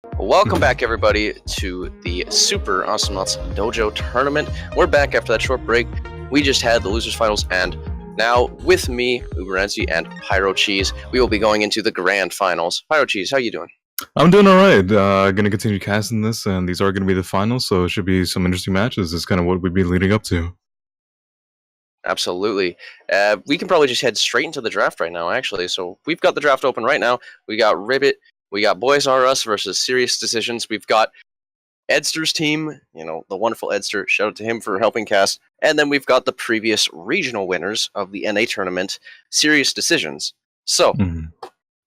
Welcome back, everybody, to the Super Awesomenauts Dojo tournament. We're back after that short break. We just had the losers finals, and now with me, Uberransy and Pyrocheese, we will be going into the grand finals. Pyrocheese, how you doing? I'm doing alright. Gonna continue casting this, and these are gonna be the finals, so it should be some interesting matches. This is kind of what we'd be leading up to. Absolutely. We can probably just head straight into the draft right now, actually. So we've got the draft open right now. We got Ribbit. We got Boys R Us versus Serious Decisions. We've got Eddster's team, the wonderful Eddster. Shout out to him for helping cast. And then we've got the previous regional winners of the NA tournament, Serious Decisions. So,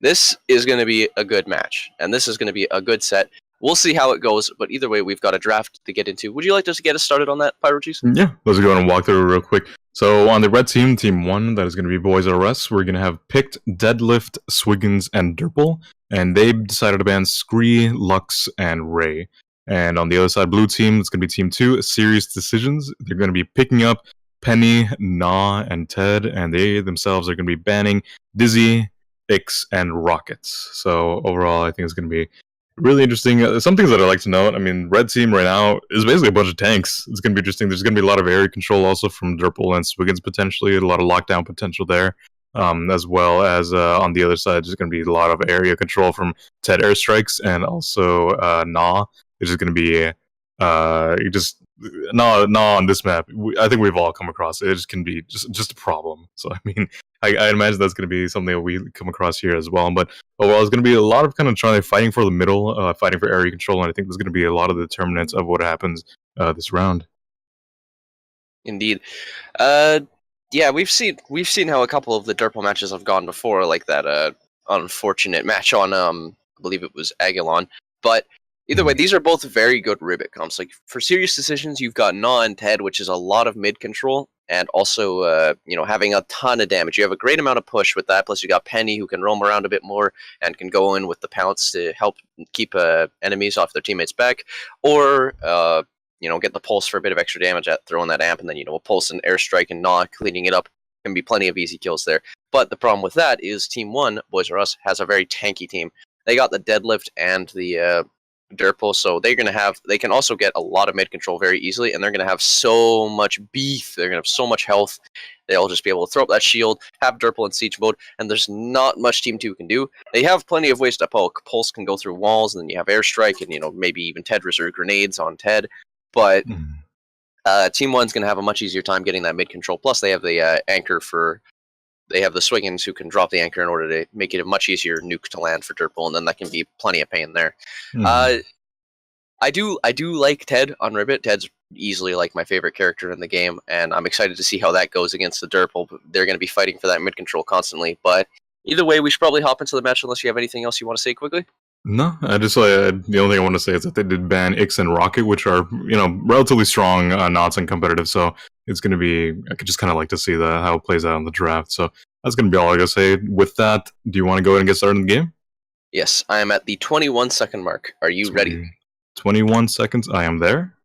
This is going to be a good match, and this is going to be a good set. We'll see how it goes, but either way, we've got a draft to get into. Would you like to get us started on that, Pyrocheese? Yeah, let's go and walk through real quick. So on the red team, team 1, that is going to be Boys R Us, we're going to have picked Deadlift, Swiggins, and Derple, and they decided to ban Scree, Lux, and Ray. And on the other side, blue team, it's going to be team 2, Serious Decisions. They're going to be picking up Penny, Na, and Ted, and they themselves are going to be banning Dizzy, Ix, and Rockets. So overall, I think it's going to be really interesting. Some things that I like to note, I mean, red team right now is basically a bunch of tanks. It's going to be interesting. There's going to be a lot of area control also from Derple and Swiggins potentially, a lot of lockdown potential there, as well as on the other side, there's going to be a lot of area control from Ted airstrikes, and also Na, which is going to be Na on this map. I think we've all come across it. It just can be just a problem. So I mean, I imagine that's going to be something that we come across here as well. But overall, it's going to be a lot of kind of fighting for the middle, fighting for area control, and I think there's going to be a lot of the determinants of what happens this round. Indeed. Yeah, we've seen how a couple of the Derple matches have gone before, like that unfortunate match on I believe it was Aguilon. But either way, these are both very good Ribbit comps. Like for Serious Decisions, you've got Na and Ted, which is a lot of mid control, and also having a ton of damage. You have a great amount of push with that. Plus, you got Penny, who can roam around a bit more and can go in with the pounce to help keep enemies off their teammates' back, or get the pulse for a bit of extra damage at throwing that amp, and then a pulse and airstrike and Na cleaning it up can be plenty of easy kills there. But the problem with that is Team 1, Boys R Us, has a very tanky team. They got the deadlift and the Derple, so they can also get a lot of mid control very easily, and they're going to have so much beef. They're going to have so much health. They'll just be able to throw up that shield, have Derple in siege mode, and there's not much Team 2 can do. They have plenty of ways to poke. Pulse can go through walls, and then you have airstrike, and maybe even Ted reserve grenades on Ted. But Team 1's going to have a much easier time getting that mid control. Plus, they have the anchor they have the Swiggins who can drop the anchor in order to make it a much easier nuke to land for Derple, and then that can be plenty of pain there. I do like Ted on Ribbit. Ted's easily like my favorite character in the game, and I'm excited to see how that goes against the Derple. They're going to be fighting for that mid control constantly. But either way, we should probably hop into the match unless you have anything else you want to say quickly. No, I just the only thing I want to say is that they did ban Ix and Rocket, which are relatively strong knots and competitive. So it's going to be, I could just kind of like to see how it plays out in the draft. So that's going to be all I gotta say. With that, do you want to go ahead and get started in the game? Yes, I am at the 21-second mark. Are you ready? 21 seconds. I am there.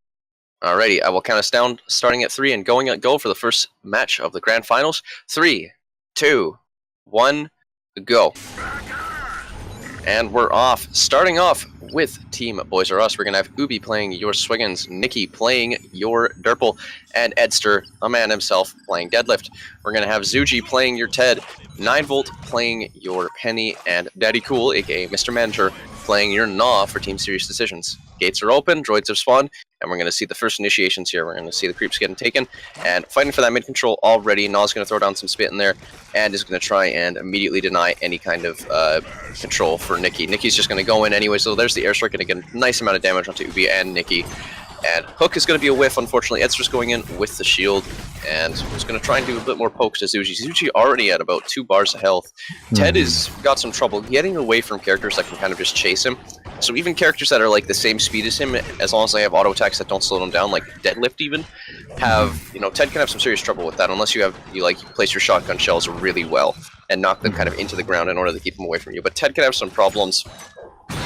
Alrighty, I will count us down, starting at 3 and go for the first match of the grand finals. 3, 2, 1, go. And we're off. Starting off with Team Boys R Us, we're going to have Ubi playing your Swiggins, Nikki playing your Derple, and Eddster, a man himself, playing Deadlift. We're going to have Zuji playing your Ted, 9Volt playing your Penny, and Daddy Cool, aka Mr. Manager, playing your Na for Team Serious Decisions. Gates are open, droids have spawned, and we're going to see the first initiations here. We're going to see the creeps getting taken, and fighting for that mid-control already. Na's going to throw down some spit in there, and is going to try and immediately deny any kind of control for Nikki. Nikki's just going to go in anyway, so there's the airstrike, going to get a nice amount of damage onto Ubi and Nikki. And Hook is going to be a whiff, unfortunately. Eddster's going in with the shield, and he's going to try and do a bit more pokes to Zuji. Zuji already at about 2 bars of health. Ted has got some trouble getting away from characters that can kind of just chase him. So even characters that are like the same speed as him, as long as they have auto attacks that don't slow them down, like Deadlift even, have, Ted can have some serious trouble with that unless you place your shotgun shells really well and knock them kind of into the ground in order to keep them away from you. But Ted can have some problems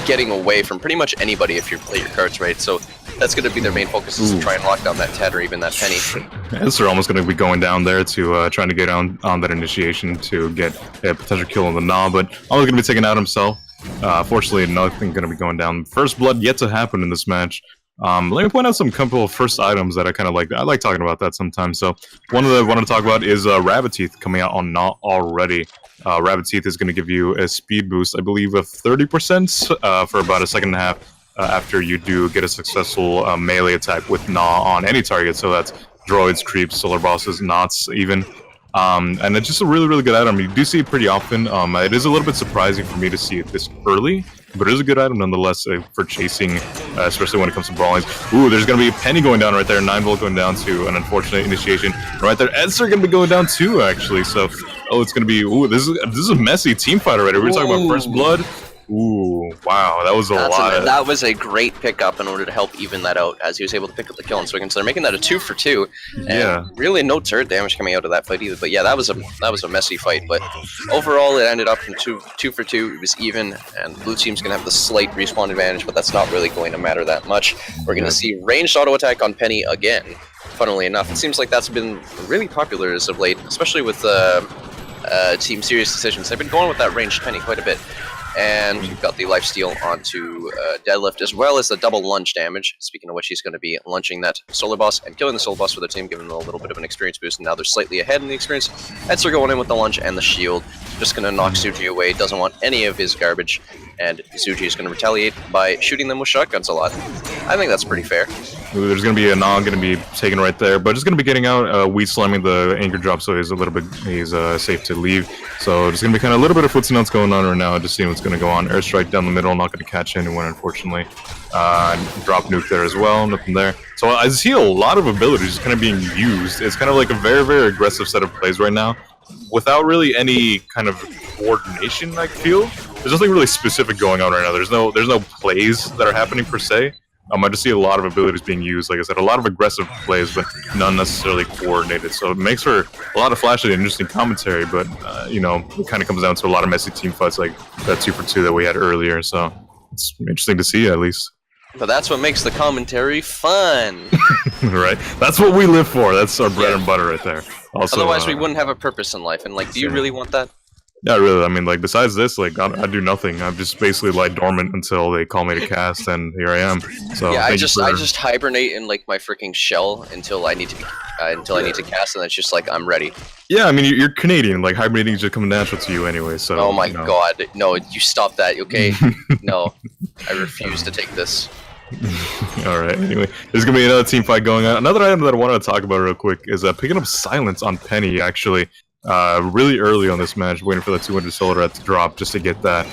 getting away from pretty much anybody if you play your cards right. So that's going to be their main focus, is to try and lock down that Ted or even that Penny. Eddster almost going to be going down there to trying to get on that initiation to get a potential kill on the Na, but almost going to be taken out himself. Fortunately, nothing going to be going down. First blood yet to happen in this match. Let me point out some couple of first items that I kind of like. I like talking about that sometimes. So one of the I wanted to talk about is Rabbit Teeth coming out on Not already. Rabbit Teeth is going to give you a speed boost, I believe, of 30% for about a second and a half after you do get a successful melee attack with Gnaw on any target. So that's droids, creeps, solar bosses, knots, even. And it's just a really, really good item. You do see it pretty often. It is a little bit surprising for me to see it this early, but it is a good item nonetheless for chasing, especially when it comes to brawling. Ooh, there's going to be a penny going down right there. 9-volt going down to an unfortunate initiation. Right there, Eddster going to be going down too, actually. So, it's going to be, ooh, this is a messy team fight already. We're talking about first blood. Ooh, wow, that was a lot. That was a great pickup in order to help even that out, as he was able to pick up the kill on Swiggins. So they're making that a 2 for 2. And yeah. Really no turret damage coming out of that fight either. But yeah, that was a messy fight. But overall, it ended up from 2 for 2. It was even, and blue team's gonna have the slight respawn advantage, but that's not really going to matter that much. We're gonna see ranged auto attack on Penny again. Funnily enough, it seems like that's been really popular as of late, especially with Team Serious Decisions. They've been going with that ranged Penny quite a bit. And we've got the lifesteal onto Deadlift, as well as the double lunge damage. Speaking of which, he's going to be lunging that solar boss and killing the solar boss for the team, giving them a little bit of an experience boost. And now they're slightly ahead in the experience. Eddster going in with the lunge and the shield. Just going to knock Suji away. Doesn't want any of his garbage. And Suji is going to retaliate by shooting them with shotguns a lot. I think that's pretty fair. Ooh, there's going to be a Nog going to be taken right there, but just going to be getting out, weed slamming the anchor drop, so he's a little bit, safe to leave. So there's going to be kind of a little bit of foots and nuts going on right now, just seeing what's going to go on. Airstrike down the middle, not going to catch anyone, unfortunately. Drop nuke there as well, nothing there. So I see a lot of abilities kind of being used. It's kind of like a very, very aggressive set of plays right now, without really any kind of coordination, I feel. There's nothing really specific going on right now. There's no plays that are happening per se. I just see a lot of abilities being used. Like I said, a lot of aggressive plays, but none necessarily coordinated. So it makes for a lot of flashy and interesting commentary, but, it kind of comes down to a lot of messy team fights like that 2 for 2 that we had earlier. So it's interesting to see, at least. But that's what makes the commentary fun. Right? That's what we live for. That's our bread and butter right there. Also, otherwise, we wouldn't have a purpose in life. And, do you really want that? Yeah, really. I mean, besides this, I do nothing. I've just basically lied dormant until they call me to cast, and here I am. So yeah, I just hibernate in my freaking shell until I need to cast, and it's just I'm ready. Yeah, I mean, you're Canadian. Hibernating is just coming natural to you anyway. So. Oh my god, no! You stop that, okay? No, I refuse to take this. All right. Anyway, there's gonna be another team fight going on. Another item that I wanted to talk about real quick is picking up silence on Penny. Actually. Really early on this match, waiting for the 200 solar to drop just to get that.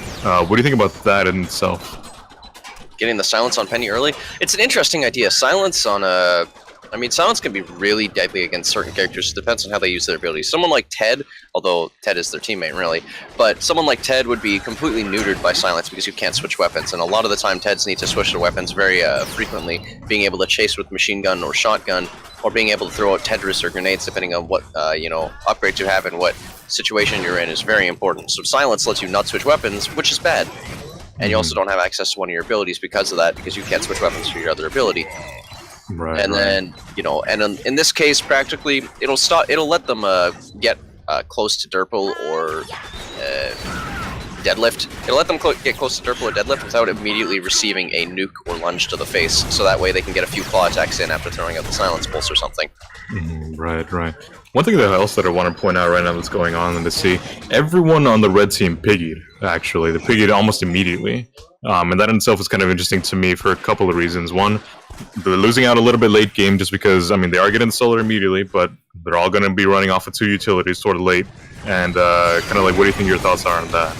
What do you think about that in itself? Getting the silence on Penny early? It's an interesting idea. Silence on silence can be really deadly against certain characters. It depends on how they use their abilities. Someone like Ted, although Ted is their teammate, really, but someone like Ted would be completely neutered by silence because you can't switch weapons, and a lot of the time Teds need to switch their weapons very frequently, being able to chase with machine gun or shotgun, or being able to throw out Tetris or grenades, depending on what upgrades you have and what situation you're in, is very important. So silence lets you not switch weapons, which is bad. And you also don't have access to one of your abilities because of that, because you can't switch weapons for your other ability. Right. And then, in this case, practically, it'll let them get close to Derpal or Deadlift. It'll let them get close to Derpal or Deadlift without immediately receiving a nuke or lunge to the face, so that way they can get a few claw attacks in after throwing out the silence pulse or something. Right. One thing else that I want to point out right now that's going on and to see, everyone on the red team piggied, actually. They piggied almost immediately. And that in itself is kind of interesting to me for a couple of reasons. One, they're losing out a little bit late game just because, they are getting solar immediately, but they're all going to be running off of 2 utilities sort of late. And what do you think your thoughts are on that?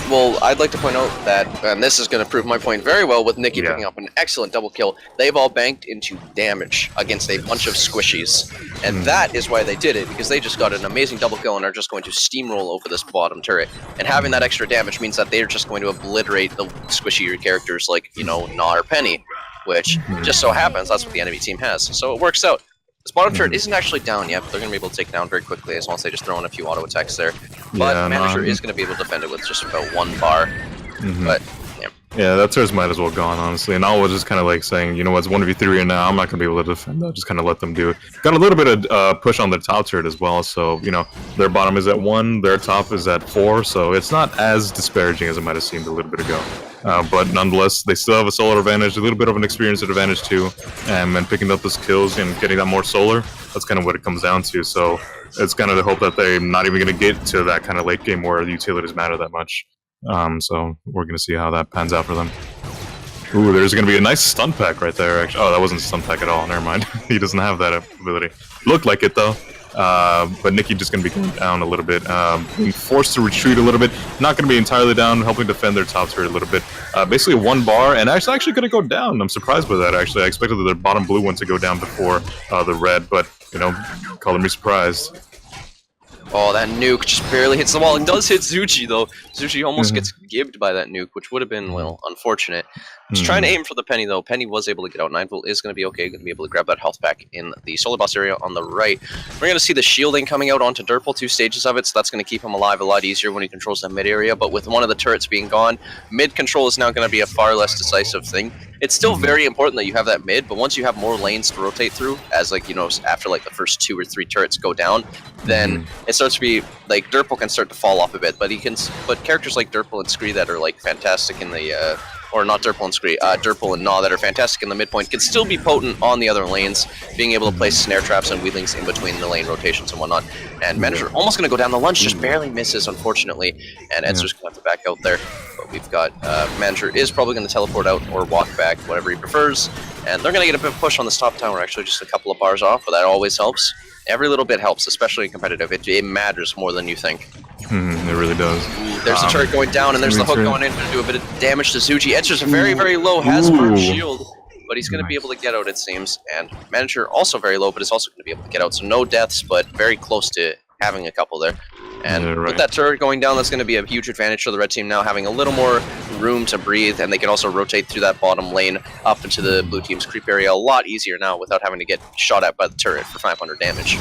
I'd like to point out that, and this is going to prove my point very well with Nikki picking up an excellent double kill, they've all banked into damage against a bunch of squishies. And that is why they did it, because they just got an amazing double kill and are just going to steamroll over this bottom turret. And having that extra damage means that they're just going to obliterate the squishier characters like, Gnaw or Penny, which just so happens that's what the enemy team has. So it works out. This bottom turret isn't actually down yet, but they're going to be able to take down very quickly as long as they just throw in a few auto attacks there. But Manager is going to be able to defend it with just about 1 bar. But, yeah. Yeah, that turret might as well gone, honestly. And I was just kind of like saying, you know what, it's 1v3 and now I'm not going to be able to defend that. Just kind of let them do it. Got a little bit of push on their top turret as well. So, you know, their bottom is at 1, their top is at 4. So it's not as disparaging as it might have seemed a little bit ago. But nonetheless, they still have a solar advantage, a little bit of an experience advantage too. And picking up those kills and getting that more solar, that's kind of what it comes down to. So it's kind of the hope that they're not even going to get to that kind of late game where the utilities matter that much. So we're going to see how that pans out for them. Ooh, there's going to be a nice stun pack right there, actually. Oh, that wasn't stun pack at all. Never mind. He doesn't have that ability. Looked like it, though. But Nikki just going to be going down a little bit. Being forced to retreat a little bit. Not going to be entirely down, helping defend their top turret a little bit. Basically 1 bar, and actually going to go down. I'm surprised by that, actually. I expected their bottom blue one to go down before the red, but, you know, color me surprised. Oh, that nuke just barely hits the wall. It does hit Zuchi, though. Zuchi almost gets gibbed by that nuke, which would have been, well, unfortunate. Just trying to aim for the Penny, though. Penny was able to get out. 9-volt is going to be okay. Going to be able to grab that health pack in the solar boss area on the right. We're going to see the shielding coming out onto Durple, 2 stages of it, so that's going to keep him alive a lot easier when he controls the mid area. But with one of the turrets being gone, mid control is now going to be a far less decisive thing. It's still very important that you have that mid, but once you have more lanes to rotate through, as like, you know, after like the first 2 or 3 turrets go down, then it starts to be like Durple can start to fall off a bit. But characters like Durple and Scree that are like fantastic in the or not Durple and Scree, Durple and Gnaw that are fantastic in the midpoint can still be potent on the other lanes, being able to place snare traps and wheelings in between the lane rotations and whatnot. And Manager almost going to go down the lunge, just barely misses, unfortunately, and Eddster's going to have to back out there. But we've got Manager is probably going to teleport out or walk back, whatever he prefers, and they're going to get a bit of push on this top tower, actually, just a couple of bars off, but that always helps. Every little bit helps, especially in competitive. It matters more than you think. It really does. There's the turret going down, and there's the hook going in to do a bit of damage to Zuchi. Eddster's very, very low, has burnt shield, but he's going to be able to get out, it seems. And Manager also very low, but is also going to be able to get out. So no deaths, but very close to having a couple there. And with that turret going down, that's going to be a huge advantage for the red team now, having a little more room to breathe, and they can also rotate through that bottom lane up into the blue team's creep area a lot easier now without having to get shot at by the turret for 500 damage.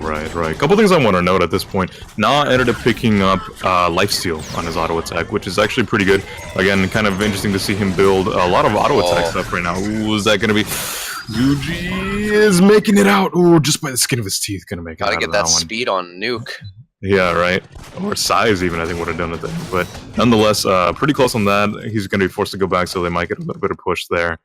Right. Couple things I want to note at this point. Na ended up picking up lifesteal on his auto attack, which is actually pretty good. Again, kind of interesting to see him build a lot of auto attack stuff right now. Ooh, is that going to be... Yuji is making it out. Ooh, just by the skin of his teeth, going to make it out. Gotta get that speed on Nuke. Yeah, right. Or size even, I think, would have done it there. But nonetheless, pretty close on that. He's going to be forced to go back, so they might get a little bit of push there.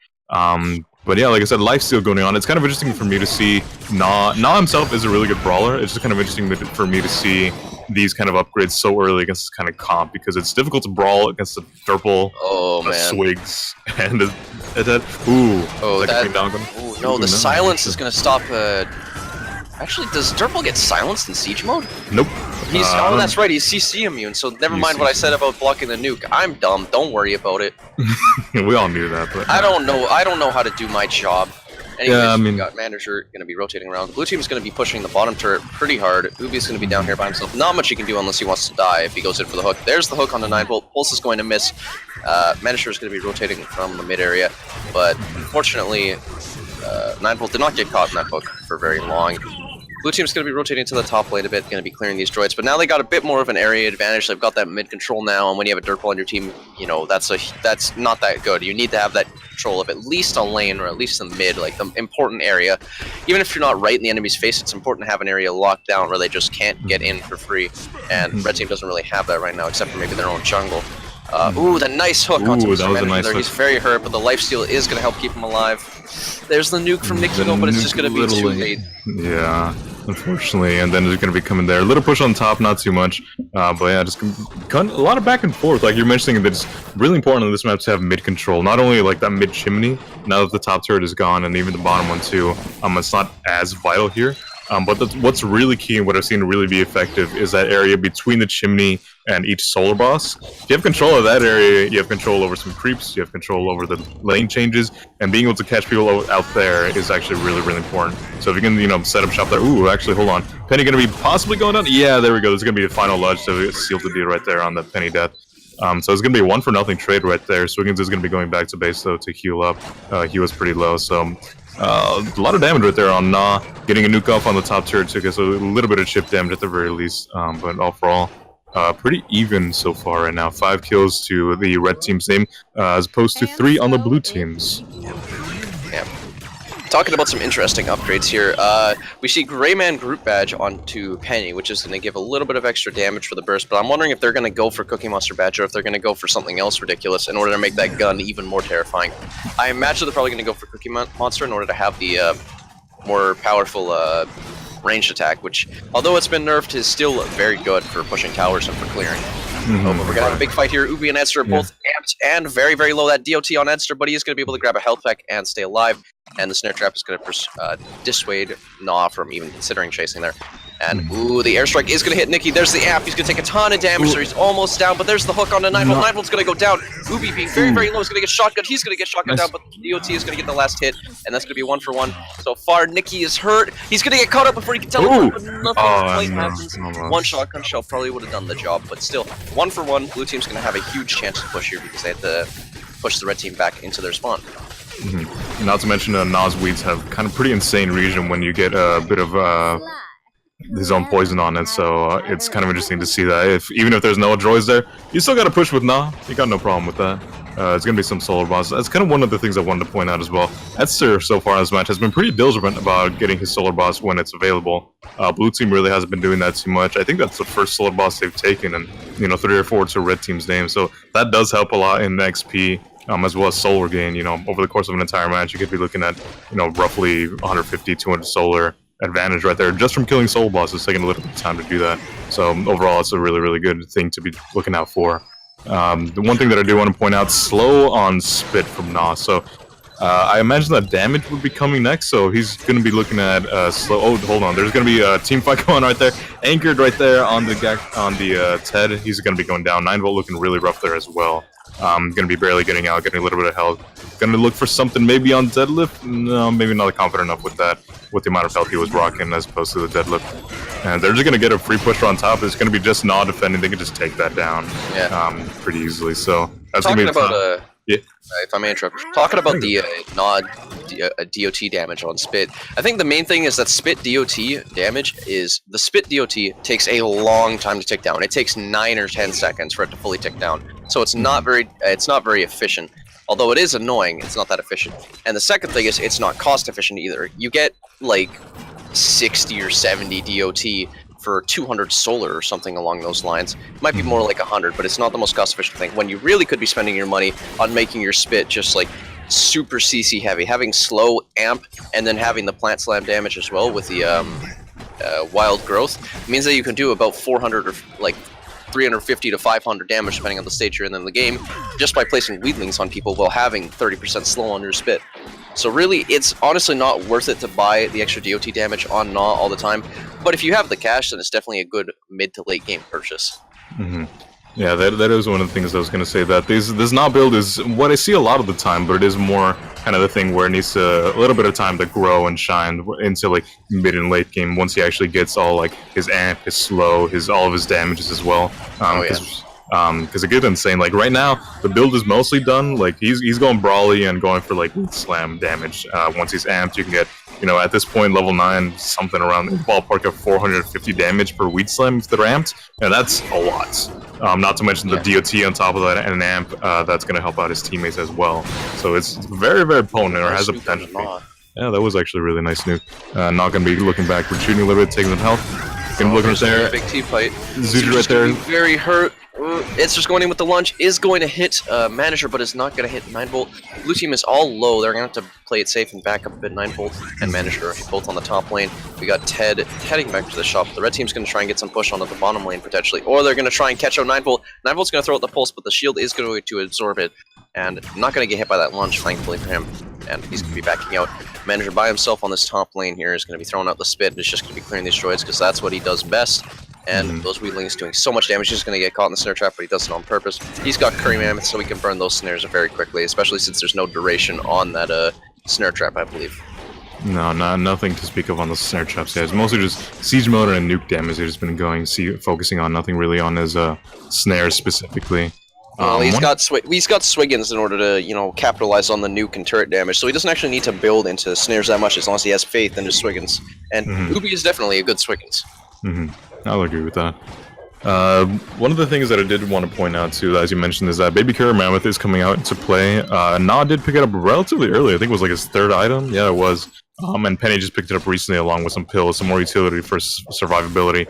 But yeah, like I said, lifesteal going on. It's kind of interesting for me to see Na himself is a really good brawler. It's just kind of interesting for me to see these kind of upgrades so early against this kind of comp, because it's difficult to brawl against the Durple, Swigs, and the silence is going to stop. Actually, does Durple get silenced in siege mode? Nope. Oh, that's right. He's CC immune. So never mind what I said about blocking the nuke. I'm dumb. Don't worry about it. We all knew that, but I don't know. I don't know how to do my job. Anyways, yeah, I mean, we got Manager going to be rotating around. Blue team is going to be pushing the bottom turret pretty hard. Ubi's going to be down here by himself. Not much he can do unless he wants to die if he goes in for the hook. There's the hook on the 9-volt. Pulse is going to miss. Manager is going to be rotating from the mid area, but unfortunately, 9-volt did not get caught in that hook for very long. Blue team's going to be rotating to the top lane a bit, going to be clearing these droids, but now they got a bit more of an area advantage. They've got that mid control now, and when you have a Durple on your team, you know, that's not that good. You need to have that control of at least a lane, or at least the mid, like the important area. Even if you're not right in the enemy's face, it's important to have an area locked down where they just can't get in for free, and red team doesn't really have that right now, except for maybe their own jungle. Ooh, the nice hook onto Mr. Manager there. He's very hurt, but the lifesteal is going to help keep him alive. There's the nuke from Nikki, but it's just going to be too late. Yeah, unfortunately, and then they're going to be coming there. A little push on top, not too much, but yeah, just a lot of back and forth. Like you're mentioning, that it's really important in this map to have mid control. Not only like that mid chimney, now that the top turret is gone, and even the bottom one too. It's not as vital here. But what's really key and what I've seen really be effective is that area between the chimney and each solar boss. If you have control of that area, you have control over some creeps, you have control over the lane changes, and being able to catch people out there is actually really, really important. So if you can, you know, set up shop there. Ooh, actually, hold on. Penny going to be possibly going down? Yeah, there we go. There's going to be a final ludge, so it sealed the deal right there on the Penny death. So it's going to be a 1-for-0 trade right there. Swiggins is going to be going back to base, though, to heal up. He was pretty low, so... a lot of damage right there on Na. Getting a nuke off on the top turret took us a little bit of chip damage at the very least, but overall, pretty even so far right now. 5 kills to the red team's name, as opposed to 3 on the blue team's. Yeah. Talking about some interesting upgrades here, we see Greyman Group Badge onto Penny, which is going to give a little bit of extra damage for the burst, but I'm wondering if they're going to go for Cookie Monster Badge or if they're going to go for something else ridiculous in order to make that gun even more terrifying. I imagine they're probably going to go for Cookie Monster in order to have the more powerful ranged attack, which, although it's been nerfed, is still very good for pushing towers and for clearing. But we're gonna have a big fight here. Ubi and Eddster are both amped and very, very low. That DOT on Eddster, but he is gonna be able to grab a health pack and stay alive. And the snare trap is gonna dissuade Gnaw from even considering chasing there. And ooh, the airstrike is gonna hit Nikki. There's the amp. He's gonna take a ton of damage there. He's almost down, but there's the hook on the 9-volt. 9-volt's gonna go down. Ubi being very, very low is gonna get shotgun. He's gonna get shotgun down, but the DOT is gonna get the last hit, and that's gonna be 1 for 1. So far, Nikki is hurt. He's gonna get caught up before he can teleport, but nothing quite happens. One shotgun shell probably would have done the job, but still, 1 for 1. Blue team's gonna have a huge chance to push here because they have to push the red team back into their spawn. Not to mention, Nas weeds have kind of pretty insane region when you get a bit of his own poison on it, so it's kind of interesting to see that. Even if there's no droids there, you still got to push with Na. You got no problem with that. It's going to be some solar boss. That's kind of one of the things I wanted to point out as well. Eddster, so far in this match, has been pretty diligent about getting his solar boss when it's available. Blue team really hasn't been doing that too much. I think that's the first solar boss they've taken, and 3 or 4 to red team's name, so that does help a lot in XP. As well as solar gain. Over the course of an entire match, you could be looking at, roughly 150, 200 solar advantage right there, just from killing soul bosses, taking a little bit of time to do that. So overall, it's a really, really good thing to be looking out for. The one thing that I do want to point out, slow on spit from Na. So I imagine that damage would be coming next, so he's going to be looking at slow. Oh, hold on, there's going to be a team fight going right there, anchored right there on the Ted. He's going to be going down. 9-volt looking really rough there as well. Going to be barely getting out, getting a little bit of health. Going to look for something maybe on deadlift. No, maybe not confident enough with that, with the amount of health he was rocking as opposed to the deadlift. And they're just going to get a free pusher on top. It's going to be just Gnaw defending. They can just take that down pretty easily. So that's going to be about if I may interrupt, talking about the Gnaw DOT damage on Spit, I think the main thing is that Spit DOT damage is, the Spit DOT takes a long time to tick down. It takes 9 or 10 seconds for it to fully tick down. So it's not very efficient. Although it is annoying, it's not that efficient. And the second thing is, it's not cost efficient either. You get like 60 or 70 DOT for 200 solar or something along those lines. It might be more like 100, but it's not the most cost efficient thing. When you really could be spending your money on making your Spit just like super CC heavy, having slow amp, and then having the plant slam damage as well with the wild growth, means that you can do about 400 or like 350 to 500 damage depending on the stage you're in the game, just by placing weedlings on people while having 30% slow on your Spit. So really, it's honestly not worth it to buy the extra DOT damage on Gnaw all the time, but if you have the cash, then it's definitely a good mid to late game purchase. Yeah, that is one of the things I was going to say, that this Gnaw build is what I see a lot of the time, but it is more kind of the thing where it needs a little bit of time to grow and shine into like mid and late game once he actually gets all like his amp, his slow, all of his damages as well. Because it gets insane. Like right now, the build is mostly done. Like he's going brawly and going for like weed slam damage. Once he's amped, you can get, at this point, level 9, something around the ballpark of 450 damage per weed slam if they're amped. And that's a lot. Not to mention the DOT on top of that and an amp that's going to help out his teammates as well. So it's very, very potent, or has the potential to be. Yeah, that was actually a really nice nuke. Not going to be looking back, retreating a little bit, taking some health. Gonna look right there. Big team fight. Zuju right there. Very hurt. It's just going in with the lunge. Is going to hit Manager, but is not going to hit 9-volt. Blue team is all low. They're going to have to play it safe and back up a bit. 9-volt and Manager both on the top lane. We got Ted heading back to the shop. The red team's going to try and get some push onto the bottom lane potentially, or they're going to try and catch out 9-volt. 9-volt's going to throw out the pulse, but the shield is going to absorb it, and not going to get hit by that lunge, thankfully for him. And he's going to be backing out. Manager by himself on this top lane here is going to be throwing out the Spit, and it's just going to be clearing these droids because that's what he does best. And those weedlings doing so much damage, he's going to get caught in the snare trap, but he does it on purpose. He's got Curry Mammoth, so he can burn those snares very quickly, especially since there's no duration on that snare trap, I believe. No, nothing to speak of on the snare traps. Yeah, it's mostly just siege mode and nuke damage they've just been going, focusing on, nothing really on his snares specifically. Well, he's got Swiggins in order to, capitalize on the nuke and turret damage, so he doesn't actually need to build into snares that much as long as he has faith in his Swiggins. And Ubi is definitely a good Swiggins. I'll agree with that. One of the things that I did want to point out too, as you mentioned, is that Baby Killer Mammoth is coming out into play. Na did pick it up relatively early. I think it was like his 3rd item. Yeah, it was. And Penny just picked it up recently along with some pills, some more utility for survivability.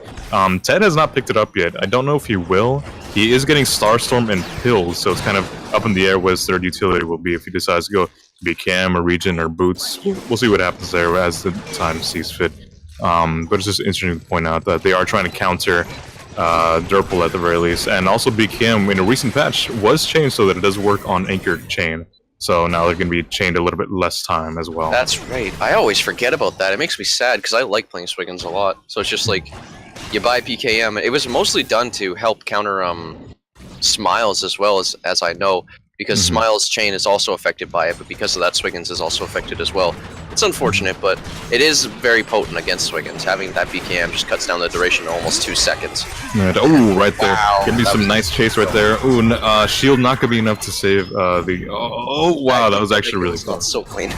Ted has not picked it up yet. I don't know if he will. He is getting Starstorm and pills, so it's kind of up in the air what his 3rd utility will be if he decides to go be Cam or Regen or Boots. We'll see what happens there as the time sees fit. But it's just interesting to point out that they are trying to counter Durple at the very least, and also BKM in a recent patch was changed so that it does work on anchored chain. So now they're going to be chained a little bit less time as well. That's right. I always forget about that. It makes me sad because I like playing Swiggins a lot. So it's just like you buy PKM. It was mostly done to help counter Smiles as well as I know, because Smiles chain is also affected by it, but because of that Swiggins is also affected as well. It's unfortunate, but it is very potent against Swiggins. Having that BKM just cuts down the duration to almost 2 seconds. Right. Oh, right there. Wow, Gonna be some nice chase right there. Ooh, shield not gonna be enough to save the... Oh, wow, that was actually really close. So clean.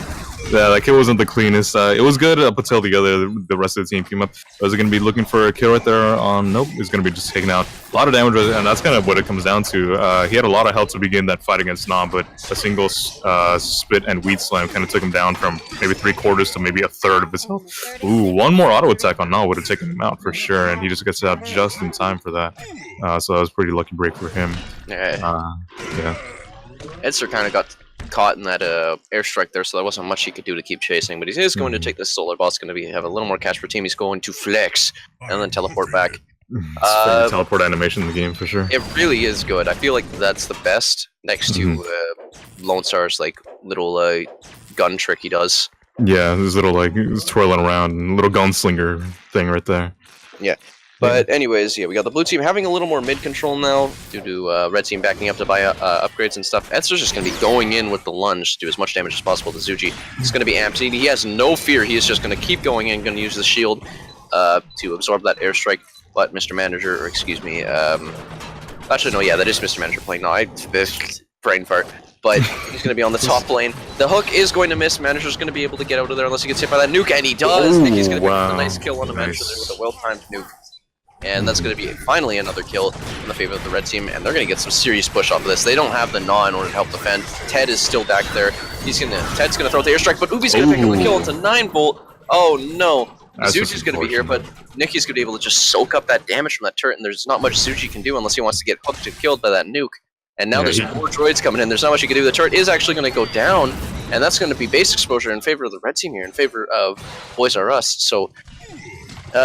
Yeah, that kill wasn't the cleanest. It was good up until the rest of the team came up. Was it going to be looking for a kill right there on... Nope, it's going to be just taking out a lot of damage, and that's kind of what it comes down to. He had a lot of health to begin that fight against Nom, but a single spit and weed slam kind of took him down from maybe 3/4 to maybe 1/3 of his health. Ooh, one more auto attack on Nom would have taken him out for sure, and he just gets out just in time for that. So that was a pretty lucky break for him. Yeah. Yeah. Eddster kind of got caught in that airstrike there, so there wasn't much he could do to keep chasing, but he is going to take this solar ball. It's going to have a little more cash per team. He's going to flex and then teleport back. It's teleport animation in the game for sure. It really is good. I feel like that's the best next to Lone Star's like little gun trick he does. Yeah, this little like twirling around, little gunslinger thing right there. Yeah. But anyways, yeah, we got the blue team having a little more mid control now due to red team backing up to buy upgrades and stuff. Eddster's just going to be going in with the lunge to do as much damage as possible to Zuji. He's going to be amped. He has no fear. He is just going to keep going in, going to use the shield to absorb that airstrike. But Mr. Manager, or excuse me, actually no, yeah, that is Mr. Manager playing. No, brain fart. But he's going to be on the top lane. The hook is going to miss. Manager's going to be able to get out of there unless he gets hit by that nuke, and he does. Ooh, Nicky's going to pick up wow. a nice kill on the Manager there with a well-timed nuke. And that's going to be finally another kill in the favor of the red team, and they're going to get some serious push off of this. They don't have the Gnaw in order to help defend. Ted is still back there. Ted's going to throw the airstrike, but Ubi's going to pick up the kill into 9-volt. Oh no. Zuji's going to be here, but Nicky's going to be able to just soak up that damage from that turret, and there's not much Zuji can do unless he wants to get hooked and killed by that nuke. And now there's more droids coming in. There's not much you can do. The turret is actually going to go down, and that's going to be base exposure in favor of the red team here, in favor of Boys R Us. So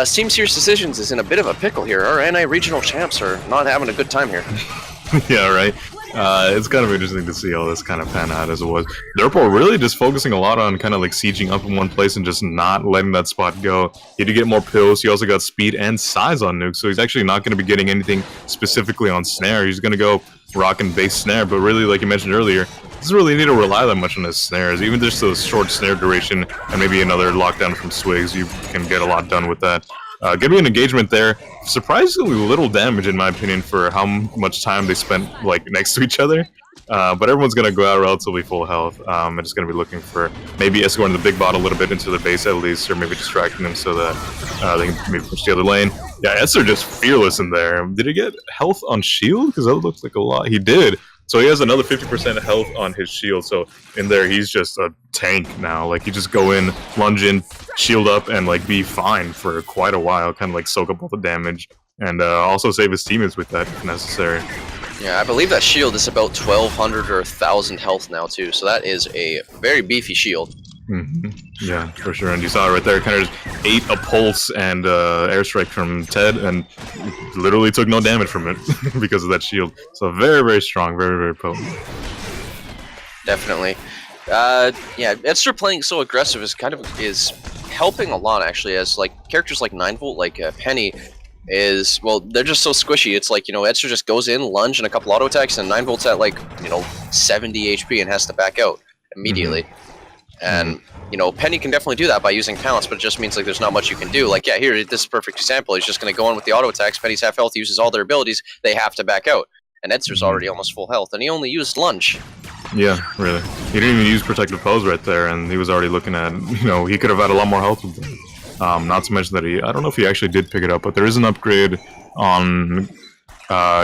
Team Serious Decisions is in a bit of a pickle here. Our NI regional champs are not having a good time here. Yeah, right. It's kind of interesting to see all this kind of pan out as it was. Durple really just focusing a lot on kind of like sieging up in one place and just not letting that spot go. He did get more pills. He also got speed and size on Nuke, so he's actually not going to be getting anything specifically on snare. He's going to go rocking base snare, but really, like you mentioned earlier, doesn't really need to rely that much on his snares. Even just a short snare duration and maybe another lockdown from Swigs, you can get a lot done with that. Give me an engagement there. Surprisingly little damage, in my opinion, for how much time they spent like next to each other. But everyone's going to go out relatively full health. I'm just going to be looking for maybe escorting the big bot a little bit into the base at least, or maybe distracting them so that they can maybe push the other lane. Yeah, Eddster just fearless in there. Did he get health on shield? Because that looks like a lot. He did. So he has another 50% health on his shield. So in there, he's just a tank now. Like, he just go in, lunge in, shield up, and like be fine for quite a while. Kind of like soak up all the damage, and also save his teammates with that if necessary. Yeah, I believe that shield is about 1,200 or 1,000 health now too. So that is a very beefy shield. Yeah, for sure. And you saw it right there, kind of just ate a pulse and airstrike from Ted, and literally took no damage from it because of that shield. So very, very strong, very, very potent. Definitely. Yeah, Eddster playing so aggressive is helping a lot actually, as like characters like 9-volt, like Penny, is, well, they're just so squishy. It's like, you know, Eddster just goes in, lunge, and a couple auto attacks, and 9-volt's at like, you know, 70 HP and has to back out immediately. And, you know, Penny can definitely do that by using pounce, but it just means like there's not much you can do. Like, yeah, here, this is a perfect example. He's just going to go in with the auto attacks. Penny's half health, uses all their abilities. They have to back out. And Eddster's already almost full health, and he only used lunge. Yeah, really. He didn't even use protective pose right there, and he was already looking at, you know, he could have had a lot more health with that. Not to mention that I don't know if he actually did pick it up, but there is an upgrade on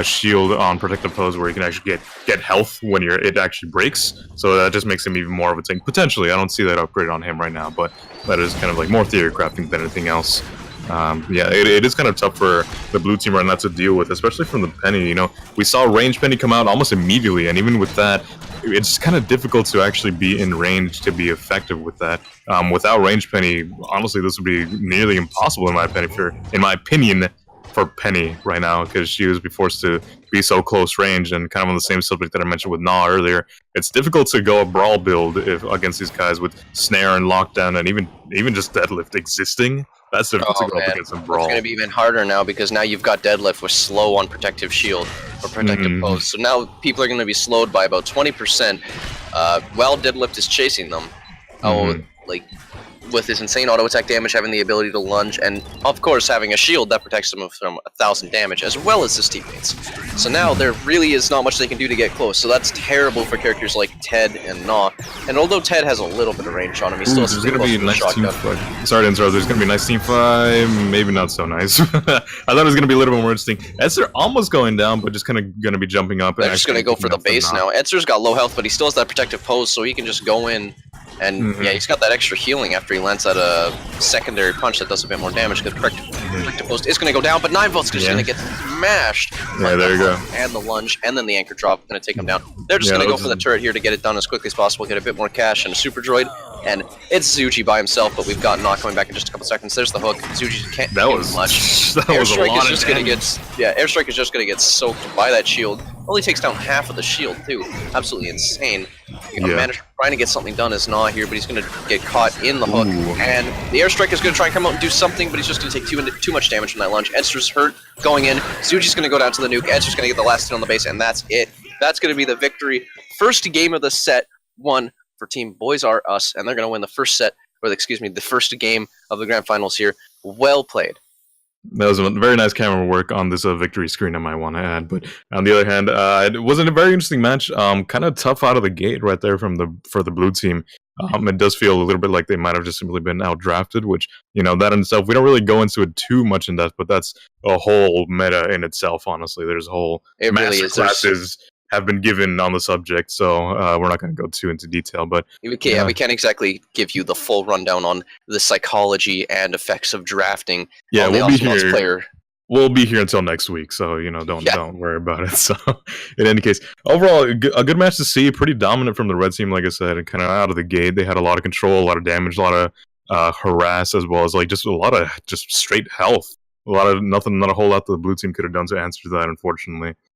shield on protective pose where you can actually get health when it actually breaks. So that just makes him even more of a tank. Potentially, I don't see that upgrade on him right now, but that is kind of like more theory crafting than anything else. Yeah, it is kind of tough for the blue team right now to deal with, especially from the Penny. You know, we saw range Penny come out almost immediately, and even with that, it's kind of difficult to actually be in range to be effective with that. Without range Penny, honestly, this would be nearly impossible in my opinion, for Penny right now, because she would be forced to be so close range. And kind of on the same subject that I mentioned with Na earlier, it's difficult to go a brawl build against these guys with snare and lockdown, and even just deadlift existing. That's difficult to go up against in brawl. It's going to be even harder now because now you've got deadlift with slow on protective shield or protective pose. So now people are going to be slowed by about 20% while deadlift is chasing them. Like with his insane auto attack damage, having the ability to lunge, and of course having a shield that protects them from 1,000 damage, as well as his teammates. So now there really is not much they can do to get close. So that's terrible for characters like Ted and Na. And although Ted has a little bit of range on him, he's still there's gonna be a nice team fight. Sorry to interrupt. There's gonna be a nice team fight. Maybe not so nice. I thought it was gonna be a little bit more interesting. Eddster almost going down, but just kind of gonna be jumping up. They're just gonna go for the base now. Eddster's got low health, but he still has that protective pose, so he can just go in. And yeah, he's got that extra healing after he lands that secondary punch that does a bit more damage. Because protective post is going to go down, but 9volt's just going to get smashed. Yeah, there you go. And the lunge, and then the anchor drop going to take him down. They're just going to go for the turret here to get it done as quickly as possible, get a bit more cash and a super droid. And it's Zuji by himself, but we've got Nock coming back in just a couple seconds. There's the hook. Zuji can't do much. That was a lot of damage. Airstrike is just going to get soaked by that shield. Only takes down half of the shield too. Absolutely insane. Trying to get something done is Nah here, but he's going to get caught in the hook. And the airstrike is going to try and come out and do something, but he's just going to take too much damage from that lunge. Eddster's hurt going in. Zuji's going to go down to the nuke. Eddster's going to get the last hit on the base, and that's it. That's going to be the victory. First game of the set, won for Team Boys R Us, and they're going to win the first set, or the first game of the grand finals here. Well played. That was a very nice camera work on this victory screen, I might want to add. But on the other hand, it wasn't a very interesting match. Kind of tough out of the gate right there for the blue team. It does feel a little bit like they might have just simply been outdrafted, which, you know, that in itself, we don't really go into it too much in depth, but that's a whole meta in itself, honestly. There's a whole master classes have been given on the subject, so we're not going to go too into detail. But we can't exactly give you the full rundown on the psychology and effects of drafting. Yeah, we'll be here. We'll be here until next week, so you know, don't worry about it. So, in any case, overall, a good match to see. Pretty dominant from the red team, like I said, and kind of out of the gate. They had a lot of control, a lot of damage, a lot of harass, as well as like just a lot of just straight health. Not a whole lot that the blue team could have done to answer that, unfortunately.